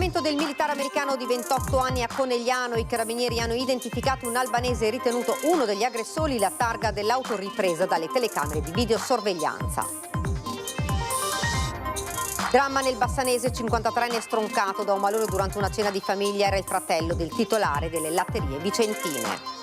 L'accoltellamento del militare americano di 28 anni a Conegliano. I carabinieri hanno identificato un albanese ritenuto uno degli aggressori, la targa dell'auto ripresa dalle telecamere di videosorveglianza. Dramma nel Bassanese, 53enne stroncato da un malore durante una cena di famiglia, era il fratello del titolare delle latterie vicentine.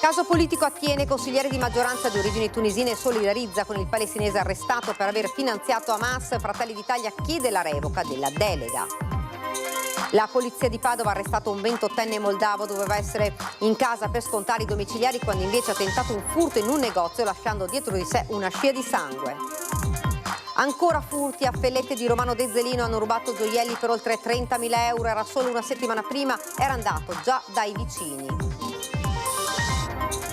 Caso politico attiene, consigliere di maggioranza di origini tunisine solidarizza con il palestinese arrestato per aver finanziato Hamas. Fratelli d'Italia chiede la revoca della delega. La polizia di Padova ha arrestato un 28enne moldavo, doveva essere in casa per scontare i domiciliari quando invece ha tentato un furto in un negozio lasciando dietro di sé una scia di sangue. Ancora furti a Fellette di Romano Dezzelino, hanno rubato gioielli per oltre 30.000 euro, era solo una settimana prima, era andato già dai vicini.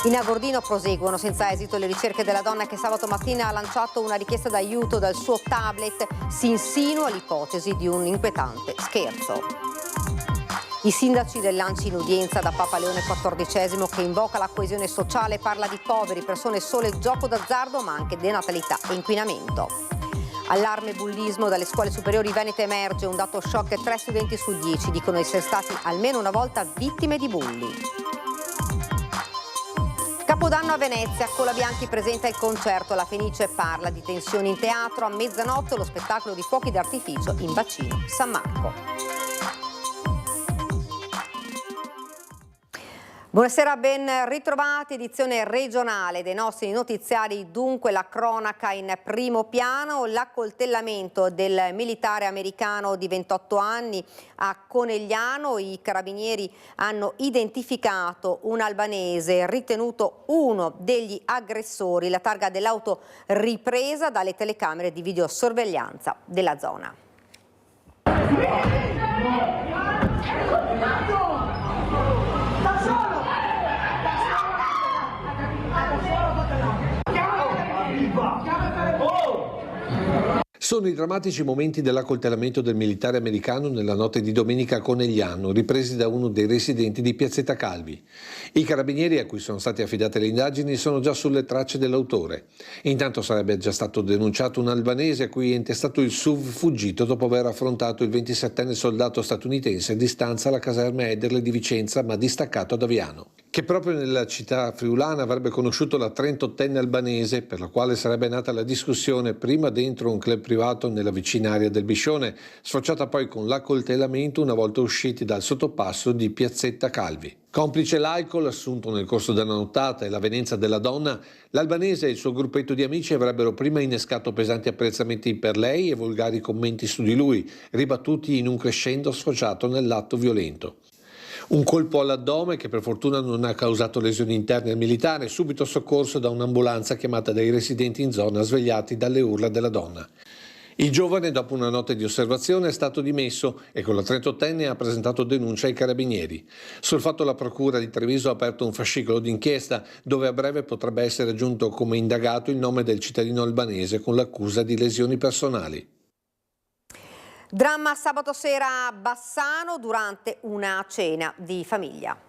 In Agordino proseguono senza esito le ricerche della donna che sabato mattina ha lanciato una richiesta d'aiuto dal suo tablet. Si insinua l'ipotesi di un inquietante scherzo. I sindaci dell'Anci in udienza da Papa Leone XIV, che invoca la coesione sociale, parla di poveri, persone sole, gioco d'azzardo, ma anche denatalità e inquinamento. Allarme bullismo dalle scuole superiori venete, emerge un dato shock: 3 studenti su 10 dicono di essere stati almeno una volta vittime di bulli. Capodanno a Venezia, Cola Bianchi presenta il concerto La Fenice parla di tensioni in teatro. A mezzanotte lo spettacolo di fuochi d'artificio in bacino San Marco. Buonasera, ben ritrovati, edizione regionale dei nostri notiziari. Dunque la cronaca in primo piano, l'accoltellamento del militare americano di 28 anni a Conegliano. I carabinieri hanno identificato un albanese ritenuto uno degli aggressori, la targa dell'auto ripresa dalle telecamere di videosorveglianza della zona. Sono i drammatici momenti dell'accoltellamento del militare americano nella notte di domenica a Conegliano, ripresi da uno dei residenti di Piazzetta Calvi. I carabinieri a cui sono state affidate le indagini sono già sulle tracce dell'autore. Intanto sarebbe già stato denunciato un albanese a cui è intestato il SUV fuggito dopo aver affrontato il 27enne soldato statunitense a distanza alla caserma Ederle di Vicenza, ma distaccato ad Aviano, che proprio nella città friulana avrebbe conosciuto la 38enne albanese, per la quale sarebbe nata la discussione prima dentro un club privato nella vicina area del Biscione, sfociata poi con l'accoltellamento una volta usciti dal sottopasso di Piazzetta Calvi. Complice l'alcol assunto nel corso della nottata e l'avvenenza della donna, l'albanese e il suo gruppetto di amici avrebbero prima innescato pesanti apprezzamenti per lei e volgari commenti su di lui, ribattuti in un crescendo sfociato nell'atto violento. Un colpo all'addome che per fortuna non ha causato lesioni interne al militare, subito soccorso da un'ambulanza chiamata dai residenti in zona svegliati dalle urla della donna. Il giovane, dopo una notte di osservazione, è stato dimesso e con la 38enne ha presentato denuncia ai carabinieri. Sul fatto la procura di Treviso ha aperto un fascicolo d'inchiesta dove a breve potrebbe essere aggiunto come indagato il nome del cittadino albanese con l'accusa di lesioni personali. Dramma sabato sera a Bassano durante una cena di famiglia.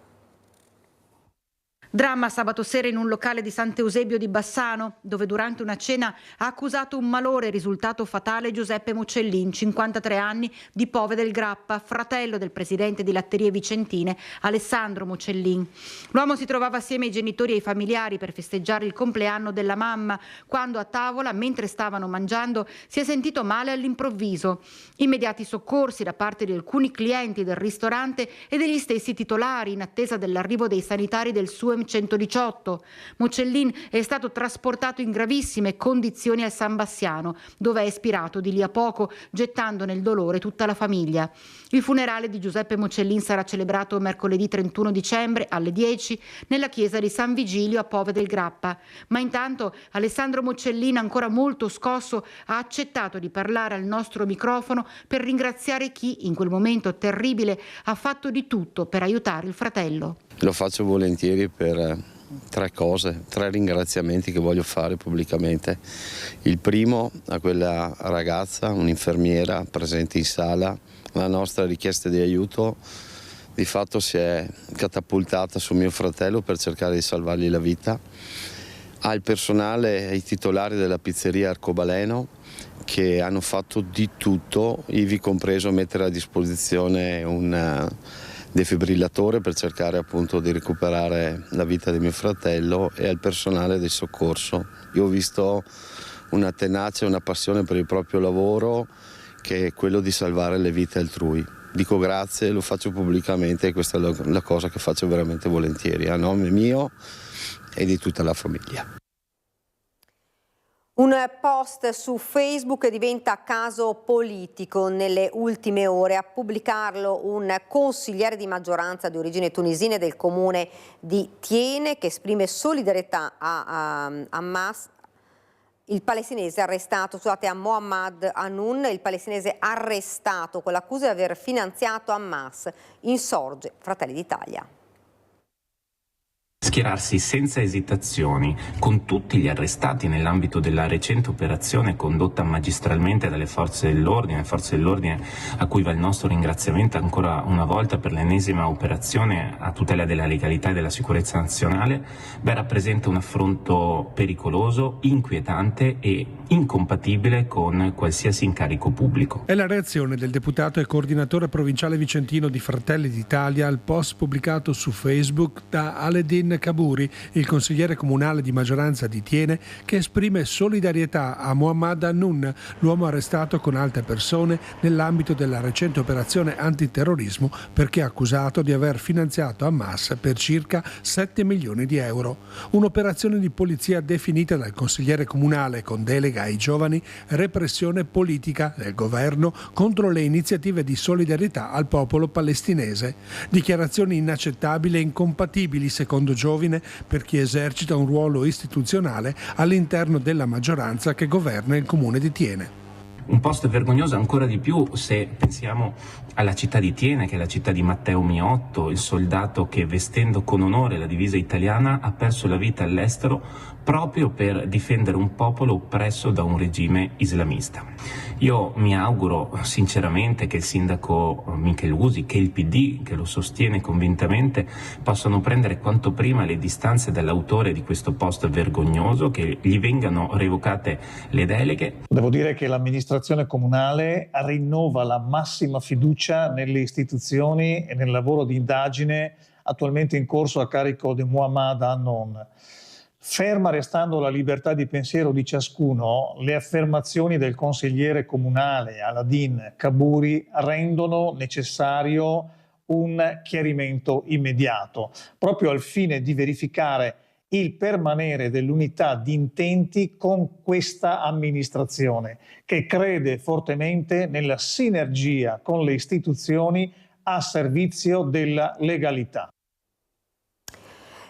Dramma sabato sera in un locale di Sant'Eusebio di Bassano, dove durante una cena ha accusato un malore risultato fatale Giuseppe Mocellin, 53 anni, di Pove del Grappa, fratello del presidente di Latterie Vicentine, Alessandro Mocellin. L'uomo si trovava assieme ai genitori e ai familiari per festeggiare il compleanno della mamma, quando a tavola, mentre stavano mangiando, si è sentito male all'improvviso. Immediati soccorsi da parte di alcuni clienti del ristorante e degli stessi titolari, in attesa dell'arrivo dei sanitari del SUEM 118. Mocellin è stato trasportato in gravissime condizioni al San Bassiano, dove è espirato di lì a poco, gettando nel dolore tutta la famiglia. Il funerale di Giuseppe Mocellin sarà celebrato mercoledì 31 dicembre alle 10 nella chiesa di San Vigilio a Pove del Grappa. Ma intanto Alessandro Mocellin, ancora molto scosso, ha accettato di parlare al nostro microfono per ringraziare chi, in quel momento terribile, ha fatto di tutto per aiutare il fratello. Lo faccio volentieri per 3 cose, 3 ringraziamenti che voglio fare pubblicamente. Il primo a quella ragazza, un'infermiera presente in sala. La nostra richiesta di aiuto di fatto si è catapultata su mio fratello per cercare di salvargli la vita. Al personale e ai titolari della pizzeria Arcobaleno che hanno fatto di tutto, ivi compreso mettere a disposizione un defibrillatore per cercare appunto di recuperare la vita di mio fratello, e al personale del soccorso. Io ho visto una tenacia e una passione per il proprio lavoro, che è quello di salvare le vite altrui. Dico grazie, lo faccio pubblicamente, e questa è la cosa che faccio veramente volentieri, a nome mio e di tutta la famiglia. Un post su Facebook diventa caso politico nelle ultime ore. A pubblicarlo un consigliere di maggioranza di origine tunisina del comune di Tiene, che esprime solidarietà a Hamas. Il palestinese arrestato, a Mohammad Hanoun, il palestinese arrestato con l'accusa di aver finanziato Hamas. Insorge Fratelli d'Italia. Schierarsi senza esitazioni con tutti gli arrestati nell'ambito della recente operazione condotta magistralmente dalle forze dell'ordine a cui va il nostro ringraziamento ancora una volta per l'ennesima operazione a tutela della legalità e della sicurezza nazionale, rappresenta un affronto pericoloso, inquietante e incompatibile con qualsiasi incarico pubblico. È la reazione del deputato e coordinatore provinciale vicentino di Fratelli d'Italia al post pubblicato su Facebook da Aledin Kaburi, il consigliere comunale di maggioranza di Tiene, che esprime solidarietà a Mohammad Hanoun, l'uomo arrestato con altre persone nell'ambito della recente operazione antiterrorismo, perché accusato di aver finanziato Hamas per circa 7 milioni di euro. Un'operazione di polizia definita dal consigliere comunale con delega ai giovani repressione politica del governo contro le iniziative di solidarietà al popolo palestinese. Dichiarazioni inaccettabili e incompatibili, secondo Giovine, per chi esercita un ruolo istituzionale all'interno della maggioranza che governa il comune di Tiene. Un post vergognoso ancora di più se pensiamo alla città di Tiene, che è la città di Matteo Miotto, il soldato che vestendo con onore la divisa italiana ha perso la vita all'estero proprio per difendere un popolo oppresso da un regime islamista. Io mi auguro sinceramente che il sindaco Michelusi, che il PD, che lo sostiene convintamente, possano prendere quanto prima le distanze dall'autore di questo post vergognoso, che gli vengano revocate le deleghe. Devo dire che l'amministrazione comunale rinnova la massima fiducia nelle istituzioni e nel lavoro di indagine attualmente in corso a carico di Mohammad Hanoun. Ferma restando la libertà di pensiero di ciascuno, le affermazioni del consigliere comunale Aladin Kaburi rendono necessario un chiarimento immediato, proprio al fine di verificare il permanere dell'unità di intenti con questa amministrazione, che crede fortemente nella sinergia con le istituzioni a servizio della legalità.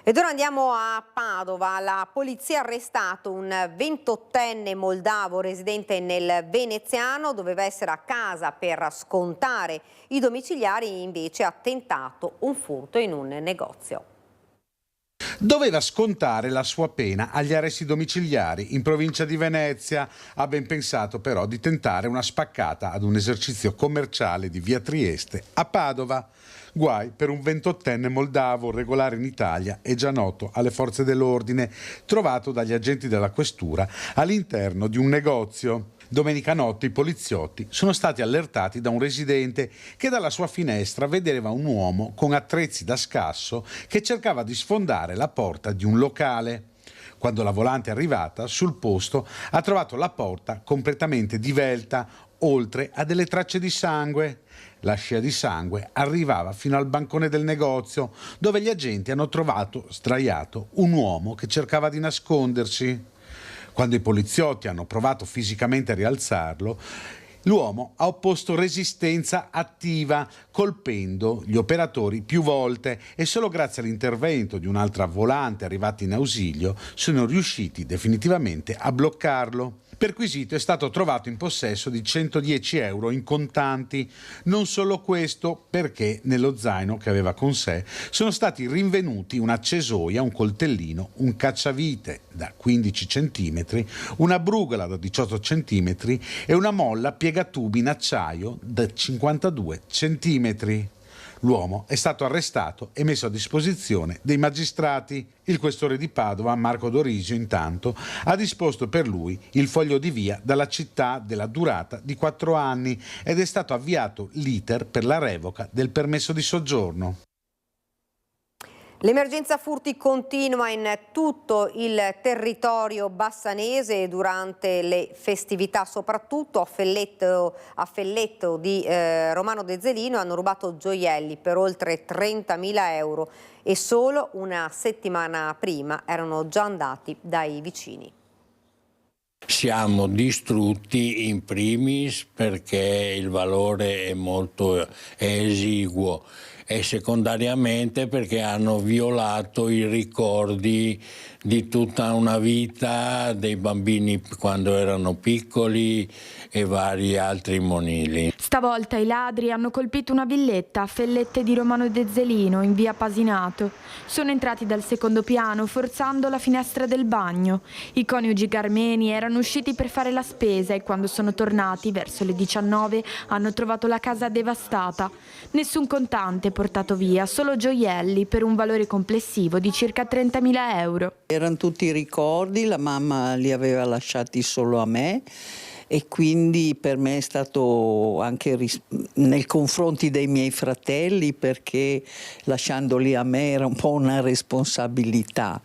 Ed ora andiamo a Padova. La polizia ha arrestato un 28enne moldavo residente nel Veneziano. Doveva essere a casa per scontare i domiciliari, invece ha tentato un furto in un negozio. Doveva scontare la sua pena agli arresti domiciliari in provincia di Venezia. Ha ben pensato però di tentare una spaccata ad un esercizio commerciale di via Trieste a Padova. Guai per un 28enne moldavo regolare in Italia e già noto alle forze dell'ordine, trovato dagli agenti della questura all'interno di un negozio. Domenica notte i poliziotti sono stati allertati da un residente che dalla sua finestra vedeva un uomo con attrezzi da scasso che cercava di sfondare la porta di un locale. Quando la volante è arrivata sul posto ha trovato la porta completamente divelta, oltre a delle tracce di sangue. La scia di sangue arrivava fino al bancone del negozio, dove gli agenti hanno trovato sdraiato un uomo che cercava di nascondersi. Quando i poliziotti hanno provato fisicamente a rialzarlo, l'uomo ha opposto resistenza attiva, colpendo gli operatori più volte, e solo grazie all'intervento di un'altra volante arrivata in ausilio sono riusciti definitivamente a bloccarlo. Perquisito è stato trovato in possesso di 110 euro in contanti. Non solo questo, perché nello zaino che aveva con sé sono stati rinvenuti una cesoia, un coltellino, un cacciavite da 15 cm, una brugola da 18 cm e una molla piegatubi in acciaio da 52 cm. L'uomo è stato arrestato e messo a disposizione dei magistrati. Il questore di Padova, Marco Dorisio, intanto, ha disposto per lui il foglio di via dalla città della durata di 4 anni ed è stato avviato l'iter per la revoca del permesso di soggiorno. L'emergenza furti continua in tutto il territorio bassanese durante le festività, soprattutto a Felletto di Romano De Zelino hanno rubato gioielli per oltre 30.000 euro e solo una settimana prima erano già andati dai vicini. Siamo distrutti in primis perché il valore è molto esiguo e secondariamente perché hanno violato i ricordi di tutta una vita dei bambini quando erano piccoli e vari altri monili. Stavolta i ladri hanno colpito una villetta a Fellette di Romano De Zelino in via Pasinato. Sono entrati dal secondo piano forzando la finestra del bagno. I coniugi Garmeni erano usciti per fare la spesa e quando sono tornati verso le 19 hanno trovato la casa devastata. Nessun contante portato via, solo gioielli per un valore complessivo di circa 30.000 euro. Erano tutti ricordi, la mamma li aveva lasciati solo a me e quindi per me è stato anche nei confronti dei miei fratelli, perché lasciandoli a me era un po' una responsabilità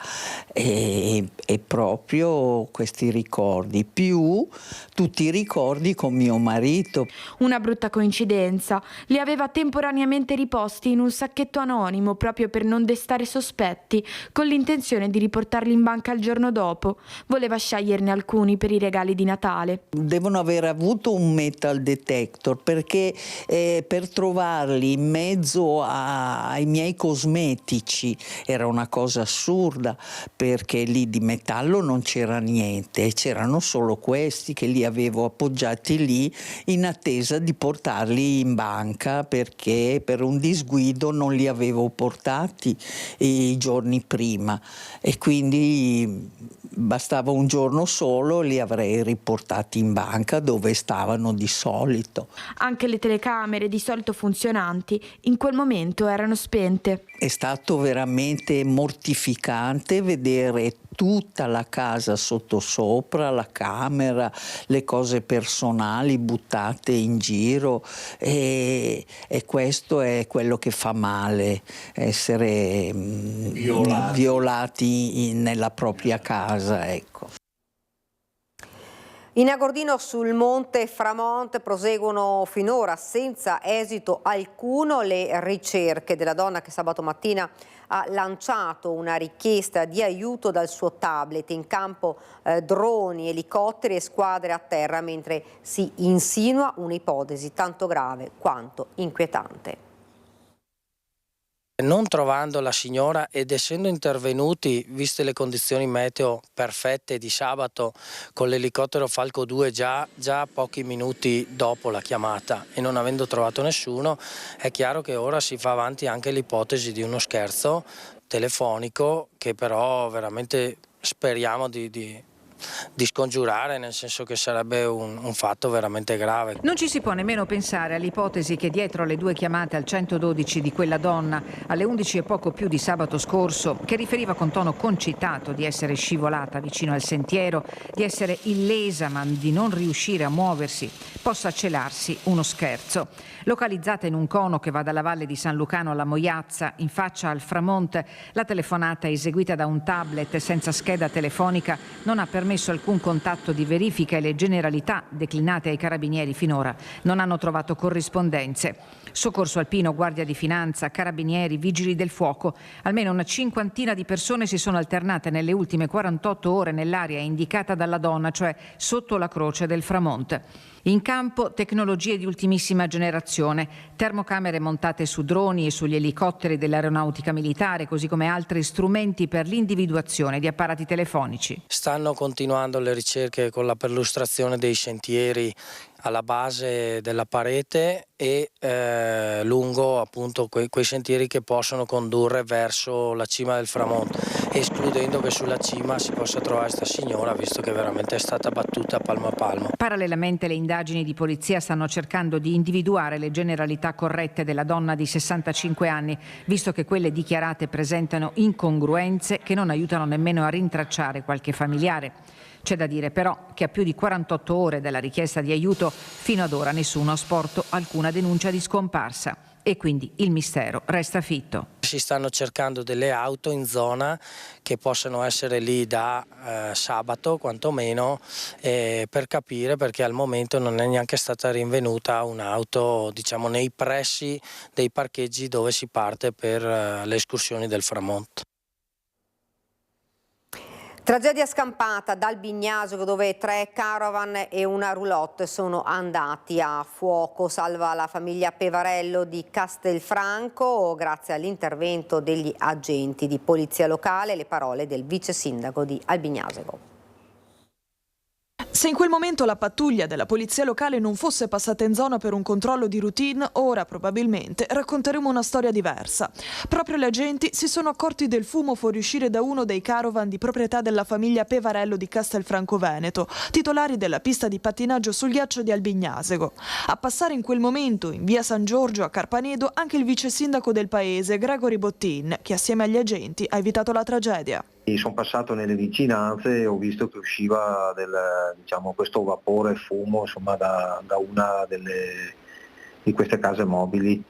e proprio questi ricordi, più tutti i ricordi con mio marito. Una brutta coincidenza, li aveva temporaneamente riposti in un sacchetto anonimo proprio per non destare sospetti, con l'intenzione di riportarli in banca il giorno dopo. Voleva sceglierne alcuni per i regali di Natale. Devono aver avuto un metal detector, perché per trovarli in mezzo ai miei cosmetici era una cosa assurda, perché lì di metallo non c'era niente, c'erano solo questi che li avevo appoggiati lì in attesa di portarli in banca, perché per un disguido non li avevo portati i giorni prima e quindi bastava un giorno solo, li avrei riportati in banca dove stavano di solito. Anche le telecamere, di solito funzionanti, in quel momento erano spente. È stato veramente mortificante vedere tutta la casa sottosopra, la camera, le cose personali buttate in giro e questo è quello che fa male, essere violati nella propria casa, ecco. In Agordino sul Monte Framont proseguono finora senza esito alcuno le ricerche della donna che sabato mattina ha lanciato una richiesta di aiuto dal suo tablet. In campo droni, elicotteri e squadre a terra, mentre si insinua un'ipotesi tanto grave quanto inquietante. Non trovando la signora ed essendo intervenuti, viste le condizioni meteo perfette di sabato, con l'elicottero Falco 2 già pochi minuti dopo la chiamata e non avendo trovato nessuno, è chiaro che ora si fa avanti anche l'ipotesi di uno scherzo telefonico che però veramente speriamo di scongiurare, nel senso che sarebbe un fatto veramente grave. Non ci si può nemmeno pensare all'ipotesi che dietro le 2 chiamate al 112 di quella donna alle 11 e poco più di sabato scorso, che riferiva con tono concitato di essere scivolata vicino al sentiero, di essere illesa ma di non riuscire a muoversi, possa celarsi uno scherzo. Localizzata in un cono che va dalla valle di San Lucano alla Moiazza, in faccia al Framont, la telefonata eseguita da un tablet senza scheda telefonica non ha permesso alcun contatto di verifica e le generalità declinate ai carabinieri finora non hanno trovato corrispondenze. Soccorso alpino, Guardia di Finanza, carabinieri, vigili del fuoco, almeno una cinquantina di persone si sono alternate nelle ultime 48 ore nell'area indicata dalla donna, cioè sotto la croce del Framont. In campo tecnologie di ultimissima generazione, termocamere montate su droni e sugli elicotteri dell'aeronautica militare, così come altri strumenti per l'individuazione di apparati telefonici. Stanno continuando le ricerche con la perlustrazione dei sentieri alla base della parete e lungo appunto quei sentieri che possono condurre verso la cima del Framonte, escludendo che sulla cima si possa trovare questa signora, visto che veramente è stata battuta palmo a palmo. Parallelamente le indagini di polizia stanno cercando di individuare le generalità corrette della donna di 65 anni, visto che quelle dichiarate presentano incongruenze che non aiutano nemmeno a rintracciare qualche familiare. C'è da dire però che a più di 48 ore dalla richiesta di aiuto fino ad ora nessuno ha sporto alcuna denuncia di scomparsa e quindi il mistero resta fitto. Si stanno cercando delle auto in zona che possano essere lì da sabato quantomeno per capire, perché al momento non è neanche stata rinvenuta un'auto, diciamo, nei pressi dei parcheggi dove si parte per le escursioni del Framonte. Tragedia scampata dal Bignasio, dove 3 caravan e una roulotte sono andati a fuoco. Salva la famiglia Pevarello di Castelfranco grazie all'intervento degli agenti di polizia locale. Le parole del vice sindaco di Albignasego. Se in quel momento la pattuglia della polizia locale non fosse passata in zona per un controllo di routine, ora probabilmente racconteremo una storia diversa. Proprio gli agenti si sono accorti del fumo fuoriuscire da uno dei caravan di proprietà della famiglia Pevarello di Castelfranco Veneto, titolari della pista di pattinaggio sul ghiaccio di Albignasego. A passare in quel momento in via San Giorgio a Carpanedo anche il vice sindaco del paese, Gregory Bottin, che assieme agli agenti ha evitato la tragedia. Sono passato nelle vicinanze e ho visto che usciva questo vapore fumo da una di queste case mobili.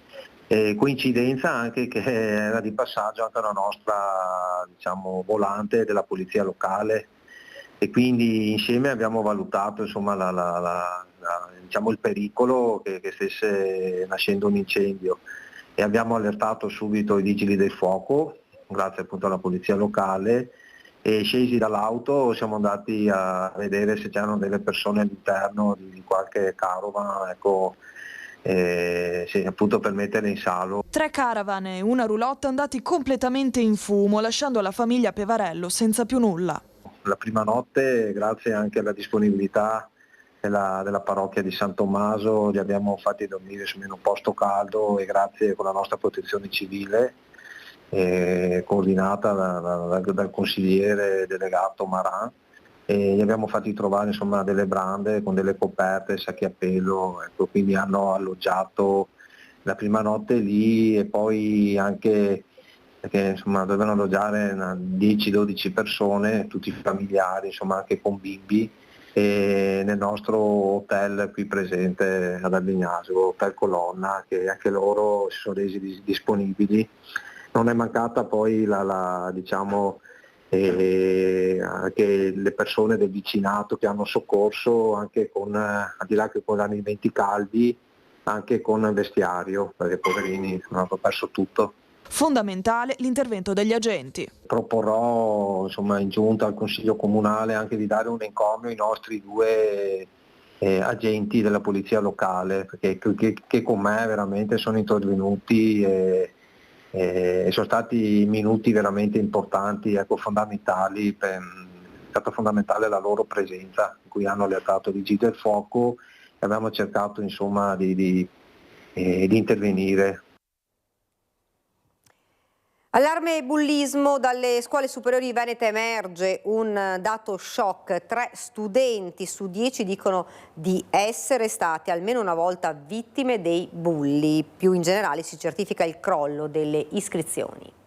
Coincidenza anche che era di passaggio anche la nostra volante della polizia locale e quindi insieme abbiamo valutato il pericolo che stesse nascendo un incendio e abbiamo allertato subito i vigili del fuoco, grazie appunto alla polizia locale, e scesi dall'auto siamo andati a vedere se c'erano delle persone all'interno di qualche caravan, appunto per metterle in salvo. 3 caravan e una roulotte andati completamente in fumo, lasciando la famiglia Pevarello senza più nulla. La prima notte, grazie anche alla disponibilità della parrocchia di San Tommaso, li abbiamo fatti dormire in un posto caldo e grazie con la nostra protezione civile, coordinata dal consigliere delegato Maran, e gli abbiamo fatti trovare delle brande con delle coperte, sacchi a pelo, quindi hanno alloggiato la prima notte lì e poi anche perché dovevano alloggiare 10-12 persone, tutti familiari, anche con bimbi, e nel nostro hotel qui presente ad Albignasego, Hotel Colonna, che anche loro si sono resi disponibili. Non è mancata poi anche le persone del vicinato che hanno soccorso, anche al di là che con alimenti caldi, anche con vestiario, perché poverini hanno perso tutto. Fondamentale l'intervento degli agenti. Proporrò in giunta al Consiglio Comunale anche di dare un encomio ai nostri 2 agenti della polizia locale, perché che con me veramente sono intervenuti e sono stati minuti veramente importanti, fondamentali. È stata fondamentale la loro presenza, in cui hanno allertato i vigili del fuoco e abbiamo cercato di intervenire. Allarme bullismo dalle scuole superiori venete. Emerge un dato shock: 3 studenti su 10 dicono di essere stati almeno una volta vittime dei bulli. Più in generale si certifica il crollo delle iscrizioni.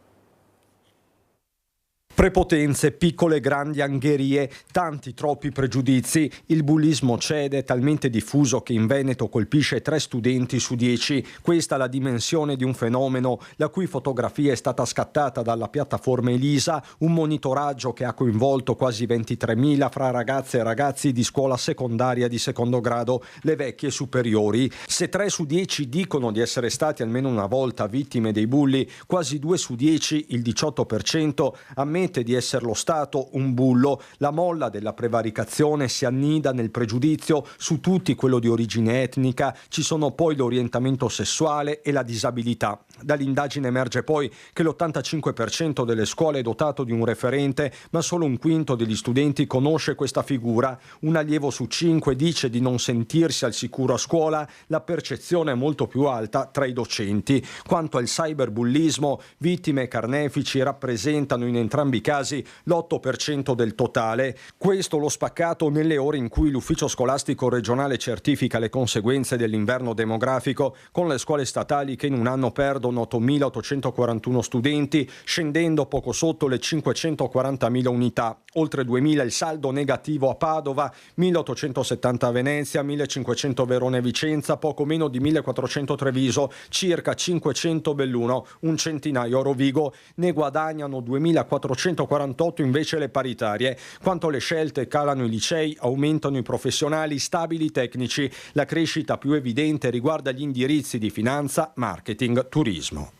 Prepotenze, piccole e grandi angherie, tanti troppi pregiudizi. Il bullismo cede, è talmente diffuso che in Veneto colpisce 3 studenti su 10. Questa è la dimensione di un fenomeno, la cui fotografia è stata scattata dalla piattaforma Elisa, un monitoraggio che ha coinvolto quasi 23.000 fra ragazze e ragazzi di scuola secondaria di secondo grado, le vecchie superiori. Se 3 su 10 dicono di essere stati almeno una volta vittime dei bulli, quasi 2 su 10, il 18%, ammette di esserlo stato un bullo. La molla della prevaricazione si annida nel pregiudizio su tutti, quello di origine etnica, ci sono poi l'orientamento sessuale e la disabilità. Dall'indagine emerge poi che l'85% delle scuole è dotato di un referente, ma solo un quinto degli studenti conosce questa figura. Un allievo su 5 dice di non sentirsi al sicuro a scuola, la percezione è molto più alta tra i docenti. Quanto al cyberbullismo, vittime e carnefici rappresentano in entrambi i casi l'8% del totale. Questo lo spaccato nelle ore in cui l'ufficio scolastico regionale certifica le conseguenze dell'inverno demografico, con le scuole statali che in un anno perdono 8.841 studenti, scendendo poco sotto le 540.000 unità. Oltre 2.000 il saldo negativo a Padova, 1.870 a Venezia, 1.500 Verona e Vicenza, poco meno di 1.400 Treviso, circa 500 Belluno, un centinaio a Rovigo. Ne guadagnano 2.448 invece le paritarie. Quanto alle scelte, calano i licei, aumentano i professionali, stabili i tecnici. La crescita più evidente riguarda gli indirizzi di finanza, marketing, turismo.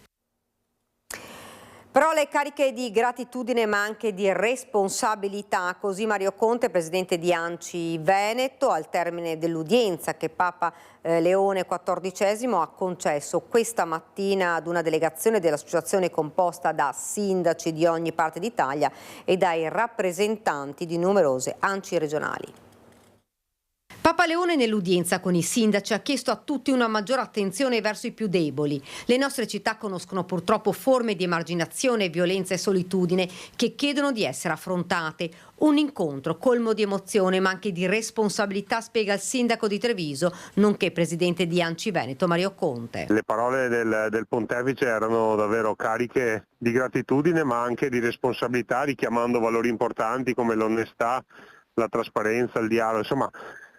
Parole cariche di gratitudine ma anche di responsabilità, così Mario Conte, presidente di ANCI Veneto, al termine dell'udienza che Papa Leone XIV ha concesso questa mattina ad una delegazione dell'associazione composta da sindaci di ogni parte d'Italia e dai rappresentanti di numerose ANCI regionali. Papa Leone nell'udienza con i sindaci ha chiesto a tutti una maggiore attenzione verso i più deboli. Le nostre città conoscono purtroppo forme di emarginazione, violenza e solitudine che chiedono di essere affrontate. Un incontro colmo di emozione ma anche di responsabilità, spiega il sindaco di Treviso, nonché presidente di ANCI Veneto Mario Conte. Le parole del pontefice erano davvero cariche di gratitudine ma anche di responsabilità, richiamando valori importanti come l'onestà, la trasparenza, il dialogo, insomma.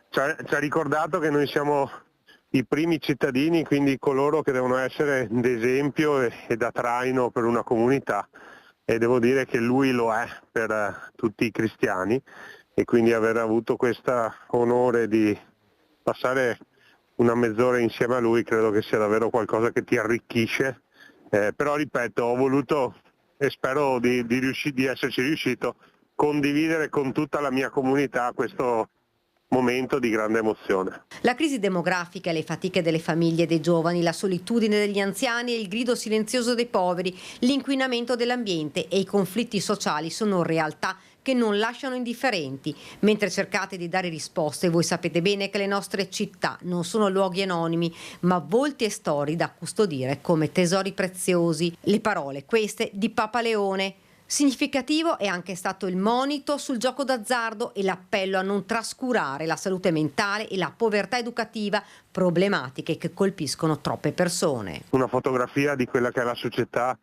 Ci ha ricordato che noi siamo i primi cittadini, quindi coloro che devono essere d'esempio e da traino per una comunità, e devo dire che lui lo è per tutti i cristiani, e quindi aver avuto questo onore di passare una mezz'ora insieme a lui credo che sia davvero qualcosa che ti arricchisce, però ripeto, ho voluto e spero di esserci riuscito condividere con tutta la mia comunità questo momento di grande emozione. La crisi demografica, le fatiche delle famiglie e dei giovani, la solitudine degli anziani e il grido silenzioso dei poveri, l'inquinamento dell'ambiente e i conflitti sociali sono realtà che non lasciano indifferenti. Mentre cercate di dare risposte, voi sapete bene che le nostre città non sono luoghi anonimi, ma volti e storie da custodire come tesori preziosi. Le parole queste di Papa Leone. Significativo è anche stato il monito sul gioco d'azzardo e l'appello a non trascurare la salute mentale e la povertà educativa, problematiche che colpiscono troppe persone. Una fotografia di quella che è la società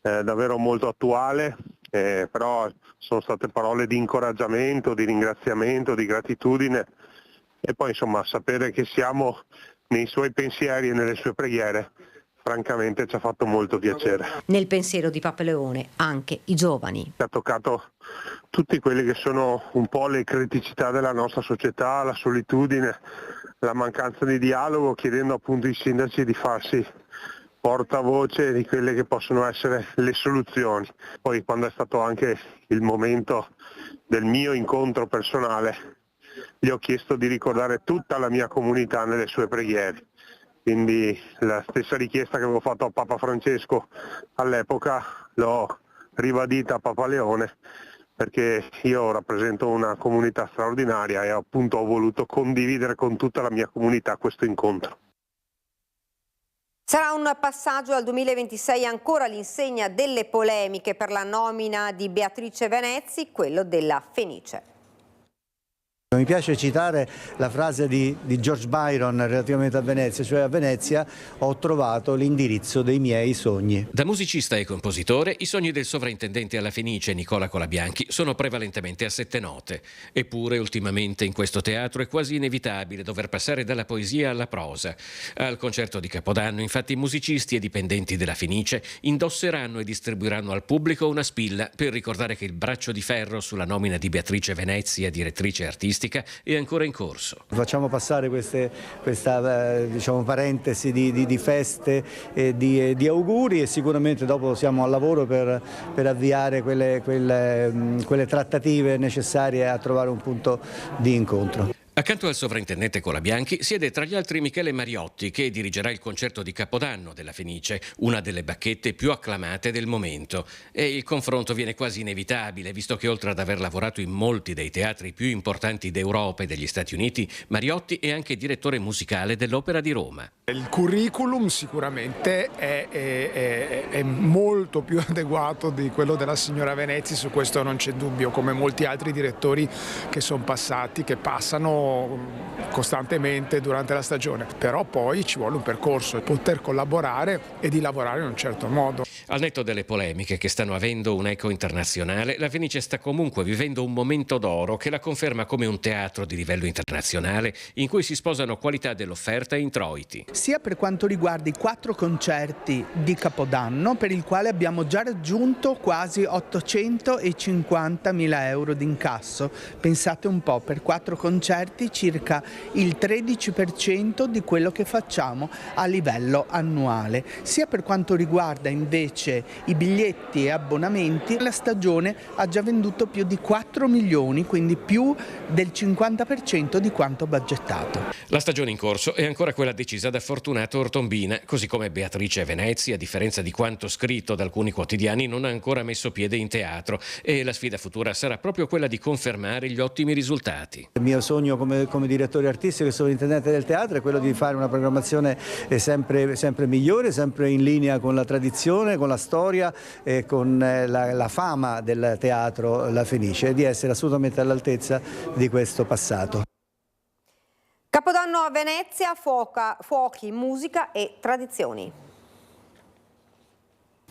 davvero molto attuale, però sono state parole di incoraggiamento, di ringraziamento, di gratitudine, e poi insomma sapere che siamo nei suoi pensieri e nelle sue preghiere francamente ci ha fatto molto piacere. Nel pensiero di Papa Leone anche i giovani. Ha toccato tutti quelli che sono un po' le criticità della nostra società, la solitudine, la mancanza di dialogo, chiedendo appunto ai sindaci di farsi portavoce di quelle che possono essere le soluzioni. Poi quando è stato anche il momento del mio incontro personale, gli ho chiesto di ricordare tutta la mia comunità nelle sue preghiere. Quindi la stessa richiesta che avevo fatto a Papa Francesco all'epoca l'ho ribadita a Papa Leone, perché io rappresento una comunità straordinaria e appunto ho voluto condividere con tutta la mia comunità questo incontro. Sarà un passaggio al 2026 ancora all'insegna delle polemiche per la nomina di Beatrice Venezzi, quello della Fenice. Mi piace citare la frase di George Byron relativamente a Venezia, cioè a Venezia ho trovato l'indirizzo dei miei sogni. Da musicista e compositore, i sogni del sovrintendente alla Fenice Nicola Colabianchi sono prevalentemente a 7 note. Eppure ultimamente in questo teatro è quasi inevitabile dover passare dalla poesia alla prosa. Al concerto di Capodanno, infatti, i musicisti e dipendenti della Fenice indosseranno e distribuiranno al pubblico una spilla per ricordare che il braccio di ferro sulla nomina di Beatrice Venezzi a direttrice artistica è ancora in corso. Facciamo passare questa diciamo, parentesi di feste e di auguri, e sicuramente dopo siamo al lavoro per avviare quelle trattative necessarie a trovare un punto di incontro. Accanto al sovrintendente Colabianchi siede tra gli altri Michele Mariotti, che dirigerà il concerto di Capodanno della Fenice, una delle bacchette più acclamate del momento. E il confronto viene quasi inevitabile, visto che oltre ad aver lavorato in molti dei teatri più importanti d'Europa e degli Stati Uniti, Mariotti è anche direttore musicale dell'Opera di Roma. Il curriculum sicuramente è molto più adeguato di quello della signora Venezia, su questo non c'è dubbio, come molti altri direttori che sono passati, che passano costantemente durante la stagione, però poi ci vuole un percorso, poter collaborare e di lavorare in un certo modo. Al netto delle polemiche che stanno avendo un eco internazionale, la Fenice sta comunque vivendo un momento d'oro che la conferma come un teatro di livello internazionale in cui si sposano qualità dell'offerta e introiti. Sia per quanto riguarda i 4 concerti di Capodanno, per il quale abbiamo già raggiunto quasi 850.000 euro di incasso. Pensate un po', per 4 concerti circa il 13% di quello che facciamo a livello annuale. Sia per quanto riguarda invece i biglietti e abbonamenti, la stagione ha già venduto più di 4 milioni, quindi più del 50% di quanto budgettato. La stagione in corso è ancora quella decisa da Fortunato Ortombina, così come Beatrice Venezia, a differenza di quanto scritto da alcuni quotidiani, non ha ancora messo piede in teatro, e la sfida futura sarà proprio quella di confermare gli ottimi risultati. Il mio sogno come direttore artistico e sovrintendente del teatro è quello di fare una programmazione sempre migliore, sempre in linea con la tradizione, con la storia e con la fama del teatro La Fenice, e di essere assolutamente all'altezza di questo passato. Capodanno a Venezia, fuochi, musica e tradizioni.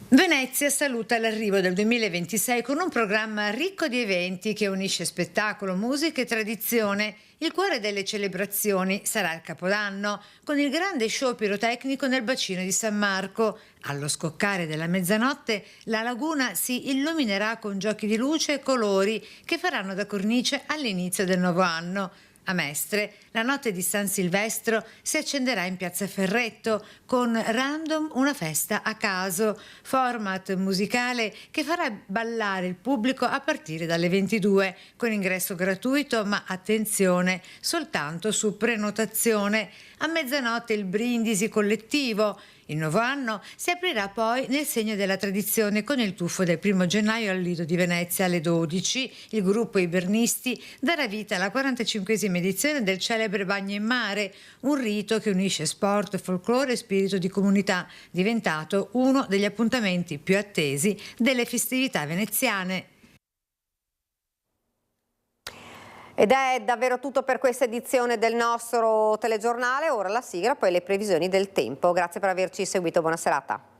Venezia saluta l'arrivo del 2026 con un programma ricco di eventi che unisce spettacolo, musica e tradizione. Il cuore delle celebrazioni sarà il Capodanno, con il grande show pirotecnico nel bacino di San Marco. Allo scoccare della mezzanotte la laguna si illuminerà con giochi di luce e colori che faranno da cornice all'inizio del nuovo anno. A Mestre, la notte di San Silvestro si accenderà in Piazza Ferretto con Random, una festa a caso, format musicale che farà ballare il pubblico a partire dalle 22, con ingresso gratuito, ma attenzione, soltanto su prenotazione. A mezzanotte il brindisi collettivo. Il nuovo anno si aprirà poi nel segno della tradizione con il tuffo del 1 gennaio al Lido di Venezia alle 12. Il gruppo Ibernisti darà vita alla 45esima edizione del celebre Bagno in Mare, un rito che unisce sport, folklore e spirito di comunità, diventato uno degli appuntamenti più attesi delle festività veneziane. Ed è davvero tutto per questa edizione del nostro telegiornale. Ora la sigla, poi le previsioni del tempo. Grazie per averci seguito, buona serata.